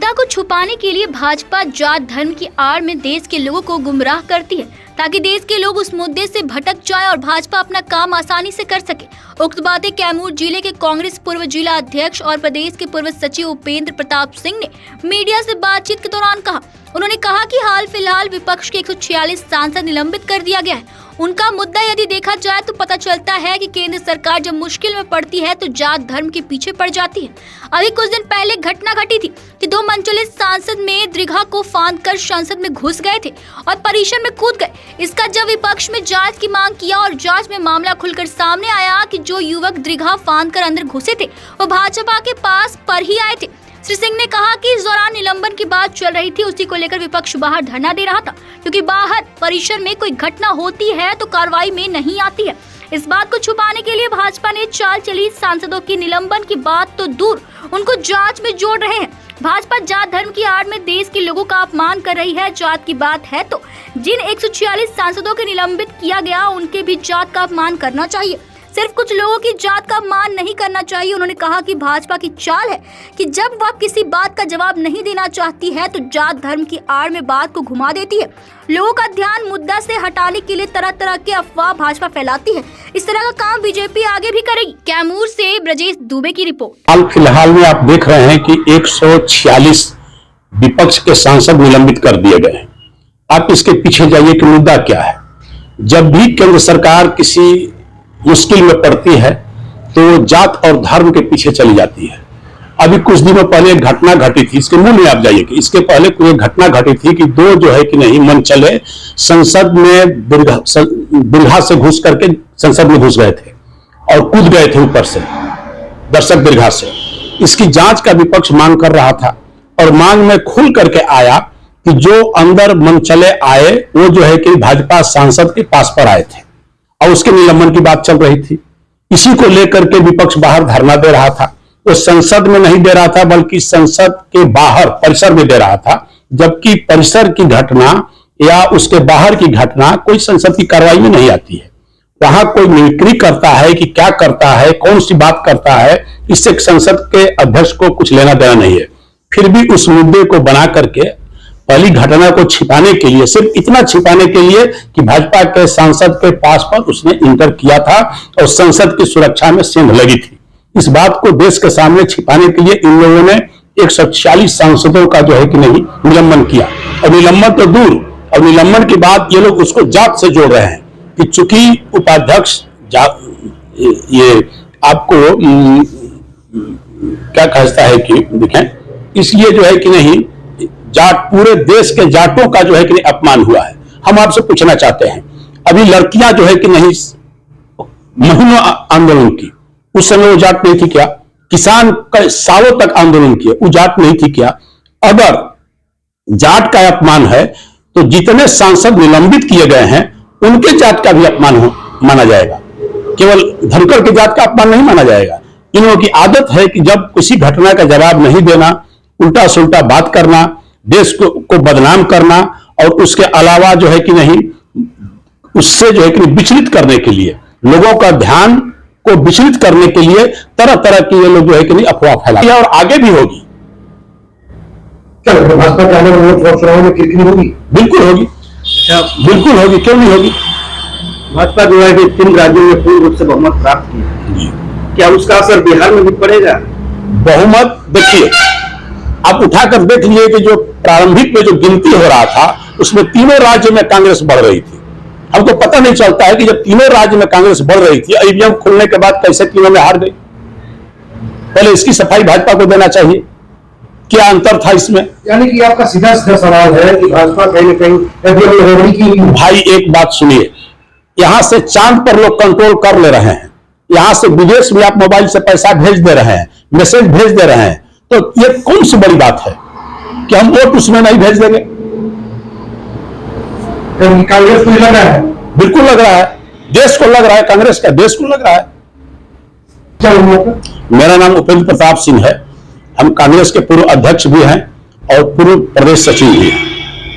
सत्ता को छुपाने के लिए भाजपा जात धर्म की आड़ में देश के लोगों को गुमराह करती है ताकि देश के लोग उस मुद्दे से भटक जाएं और भाजपा अपना काम आसानी से कर सके। उक्त बातें कैमूर जिले के कांग्रेस पूर्व जिला अध्यक्ष और प्रदेश के पूर्व सचिव उपेंद्र प्रताप सिंह ने मीडिया से बातचीत के दौरान कहा। उन्होंने कहा कि हाल फिलहाल विपक्ष के 146 सांसद निलंबित कर दिया गया है। उनका मुद्दा यदि देखा जाए तो पता चलता है कि केंद्र सरकार जब मुश्किल में पड़ती है तो जात धर्म के पीछे पड़ जाती है। अभी कुछ दिन पहले घटना घटी थी कि 2 मनचलित सांसद में दीर्घा को फांदकर संसद में घुस गए थे और परिसर में कूद गए। इसका जब विपक्ष में जांच की मांग किया और जांच में मामला खुलकर सामने आया कि जो युवक दीर्घा फांदकर अंदर घुसे थे वो भाजपा के पास पर ही आए थे। श्री सिंह ने कहा कि इस दौरान निलंबन की बात चल रही थी, उसी को लेकर विपक्ष बाहर धरना दे रहा था क्योंकि बाहर परिसर में कोई घटना होती है तो कार्रवाई में नहीं आती है। इस बात को छुपाने के लिए भाजपा ने चाल चली सांसदों की निलंबन की बात तो दूर उनको जांच में जोड़ रहे हैं। भाजपा जात धर्म की आड़ में देश के लोगों का अपमान कर रही है। जात की बात है तो जिन 146 सांसदों को निलंबित किया गया उनके भी जात का अपमान करना चाहिए, सिर्फ कुछ लोगों की जात का मान नहीं करना चाहिए। उन्होंने कहा कि भाजपा की चाल है कि जब वह किसी बात का जवाब नहीं देना चाहती है तो जात धर्म की आड़ में बात को घुमा देती है। लोगों का ध्यान मुद्दा से हटाने के लिए तरह तरह के अफवाह भाजपा फैलाती है। इस तरह का काम बीजेपी आगे भी करेगी। कैमूर से ब्रजेश दुबे की रिपोर्ट। हाल फिलहाल में आप देख रहे हैं कि 146 विपक्ष के सांसद निलंबित कर दिए गए। आप इसके पीछे जाइए कि मुद्दा क्या है। जब भी केंद्र सरकार किसी मुश्किल में पड़ती है तो जात और धर्म के पीछे चली जाती है। अभी कुछ दिनों पहले एक घटना घटी थी, इसके मूल में आप जाइए कि इसके पहले कोई घटना घटी थी कि 2 जो है कि नहीं मनचले संसद में दीर्घा से घुस करके संसद में घुस गए थे और कूद गए थे ऊपर से दर्शक दीर्घा से। इसकी जांच का विपक्ष मांग कर रहा था और मांग में खुल करके आया कि जो अंदर मनचले आए वो जो है कि भाजपा सांसद के पास पर आए थे और उसके निलंबन की बात चल रही थी। इसी को लेकर के विपक्ष बाहर धरना दे रहा था। वो संसद में नहीं दे रहा था बल्कि संसद के बाहर परिसर में दे रहा था, जबकि परिसर की घटना या उसके बाहर की घटना कोई संसद की कार्रवाई में नहीं आती है। वहां कोई मिमिक्री करता है कि क्या करता है, कौन सी बात करता है, इससे संसद के अध्यक्ष को कुछ लेना देना नहीं है। फिर भी उस मुद्दे को बना करके पहली घटना को छिपाने के लिए, सिर्फ इतना छिपाने के लिए कि भाजपा के सांसद के पास पर उसने इंटर किया था और संसद की सुरक्षा में सेंध लगी थी, इस बात को देश के सामने छिपाने के लिए इन लोगों ने 146 सांसदों का जो है कि नहीं निलंबन किया। और निलंबन तो दूर, और निलंबन के बाद ये लोग उसको जात से जोड़ रहे हैं कि चूंकि उपाध्यक्ष ये आपको क्या कहता है कि देखें, इसलिए जो है कि नहीं जाट, पूरे देश के जाटों का जो है कि नहीं अपमान हुआ है। हम आपसे पूछना चाहते हैं, अभी लड़कियां जो है कि नहीं महीनों आंदोलन की, उस समय वो जाट नहीं थी क्या? किसान का सालों तक आंदोलन किए, वो जाट नहीं थी क्या? अगर जाट का अपमान है तो जितने सांसद निलंबित किए गए हैं उनके जात का भी अपमान माना जाएगा, केवल धनकर के जात का अपमान नहीं माना जाएगा। इन लोगों की आदत है कि जब किसी घटना का जवाब नहीं देना, उल्टा सुल्टा बात करना, देश को बदनाम करना और उसके अलावा जो है कि नहीं उससे जो है कि विचलित करने के लिए, लोगों का ध्यान को विचलित करने के लिए तरह तरह की ये लोग जो है कि नहीं अफवाह फैलाते हैं और आगे भी होगी। क्या भाजपा के आने वाले चुनाव में कितनी होगी? बिल्कुल होगी, बिल्कुल होगी, क्यों नहीं होगी। भाजपा जो है कि 3 राज्यों में पूर्ण रूप से बहुमत प्राप्त की, क्या उसका असर बिहार में भी पड़ेगा? बहुमत देखिए, आप उठाकर देख लिए कि जो प्रारंभिक में जो गिनती हो रहा था उसमें तीनों राज्य में कांग्रेस बढ़ रही थी। हमको पता नहीं चलता है कि जब तीनों राज्य में कांग्रेस बढ़ रही थी, ईवीएम खुलने के बाद कैसे तीनों में हार गई। पहले इसकी सफाई भाजपा को देना चाहिए, क्या अंतर था इसमें। यानी कि आपका सीधा सीधा सवाल है कि भाजपा कहीं न कहीं। भाई एक बात सुनिए, यहां से चांद पर लोग कंट्रोल कर ले रहे हैं, यहां से विदेश में आप मोबाइल से पैसा भेज दे रहे हैं, मैसेज भेज दे रहे हैं, तो ये कौन सी बड़ी बात है कि हम वोट उसमें नहीं भेज देंगे। कांग्रेस को लग रहा है, बिल्कुल लग रहा है, देश को लग रहा है, कांग्रेस का देश को लग रहा है। मेरा नाम उपेंद्र प्रताप सिंह है, हम कांग्रेस के पूर्व अध्यक्ष भी हैं और पूर्व प्रदेश सचिव भी हैं।